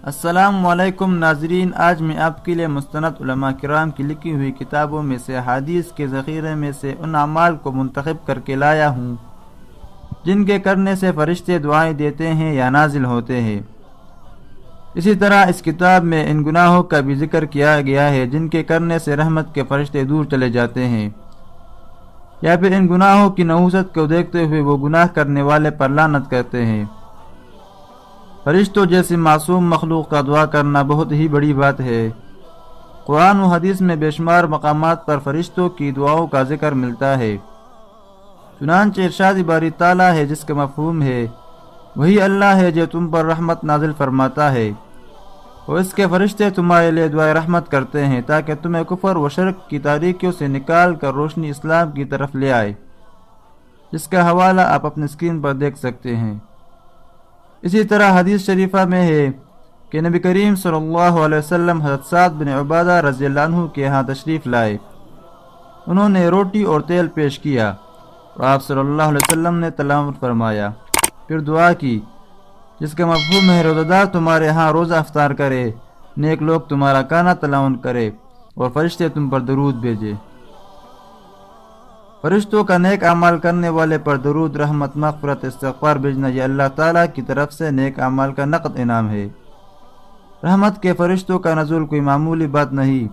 السلام علیکم ناظرین، آج میں آپ کے لیے مستند علماء کرام کی لکھی ہوئی کتابوں میں سے حدیث کے ذخیرے میں سے ان اعمال کو منتخب کر کے لایا ہوں جن کے کرنے سے فرشتے دعائیں دیتے ہیں یا نازل ہوتے ہیں۔ اسی طرح اس کتاب میں ان گناہوں کا بھی ذکر کیا گیا ہے جن کے کرنے سے رحمت کے فرشتے دور چلے جاتے ہیں، یا پھر ان گناہوں کی نحوست کو دیکھتے ہوئے وہ گناہ کرنے والے پر لعنت کرتے ہیں۔ فرشتوں جیسی معصوم مخلوق کا دعا کرنا بہت ہی بڑی بات ہے۔ قرآن و حدیث میں بے شمار مقامات پر فرشتوں کی دعاؤں کا ذکر ملتا ہے۔ چنانچہ ارشاد باری تعالیٰ ہے جس کا مفہوم ہے وہی اللہ ہے جو تم پر رحمت نازل فرماتا ہے، اور اس کے فرشتے تمہارے لیے دعائے رحمت کرتے ہیں تاکہ تمہیں کفر و شرک کی تاریکیوں سے نکال کر روشنی اسلام کی طرف لے آئے، جس کا حوالہ آپ اپنے اسکرین پر دیکھ سکتے ہیں۔ اسی طرح حدیث شریفہ میں ہے کہ نبی کریم صلی اللہ علیہ وسلم حضرت سعد بن عبادہ رضی اللہ عنہ کے ہاں تشریف لائے۔ انہوں نے روٹی اور تیل پیش کیا اور آپ صلی اللہ علیہ وسلم نے تلاوت فرمایا، پھر دعا کی جس کا مفہوم ہے روزہ دار تمہارے ہاں روزہ افطار کرے، نیک لوگ تمہارا کھانا تلاوت کرے اور فرشتے تم پر درود بھیجے۔ فرشتوں کا نیک اعمال کرنے والے پر درود، رحمت، مغفرت، استغفار بھیجنا یہ اللہ تعالیٰ کی طرف سے نیک اعمال کا نقد انعام ہے۔ رحمت کے فرشتوں کا نزول کوئی معمولی بات نہیں،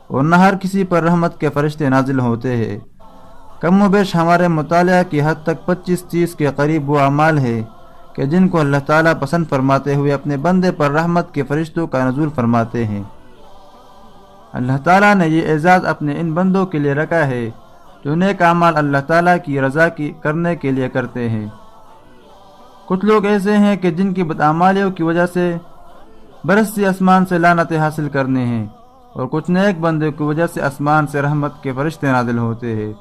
اور نہ ہر کسی پر رحمت کے فرشتے نازل ہوتے ہیں۔ کم و بیش ہمارے مطالعہ کی حد تک 25-30 کے قریب وہ اعمال ہے کہ جن کو اللہ تعالیٰ پسند فرماتے ہوئے اپنے بندے پر رحمت کے فرشتوں کا نزول فرماتے ہیں۔ اللہ تعالیٰ نے یہ اعزاز اپنے ان بندوں کے لیے رکھا ہے جو نیک اعمال اللہ تعالیٰ کی رضا کی کرنے کے لیے کرتے ہیں۔ کچھ لوگ ایسے ہیں کہ جن کی بدعمالیوں کی وجہ سے برسی آسمان سے لعنتیں حاصل کرنے ہیں، اور کچھ نیک بندوں کی وجہ سے آسمان سے رحمت کے فرشتے نازل ہوتے ہیں۔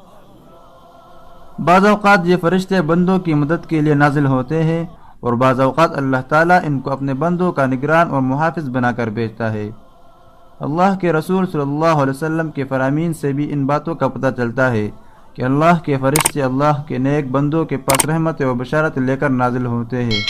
بعض اوقات یہ فرشتے بندوں کی مدد کے لیے نازل ہوتے ہیں، اور بعض اوقات اللہ تعالیٰ ان کو اپنے بندوں کا نگران اور محافظ بنا کر بھیجتا ہے۔ اللہ کے رسول صلی اللہ علیہ وسلم کے فرامین سے بھی ان باتوں کا پتہ چلتا ہے کہ اللہ کے فرشتے اللہ کے نیک بندوں کے پاس رحمت و بشارت لے کر نازل ہوتے ہیں۔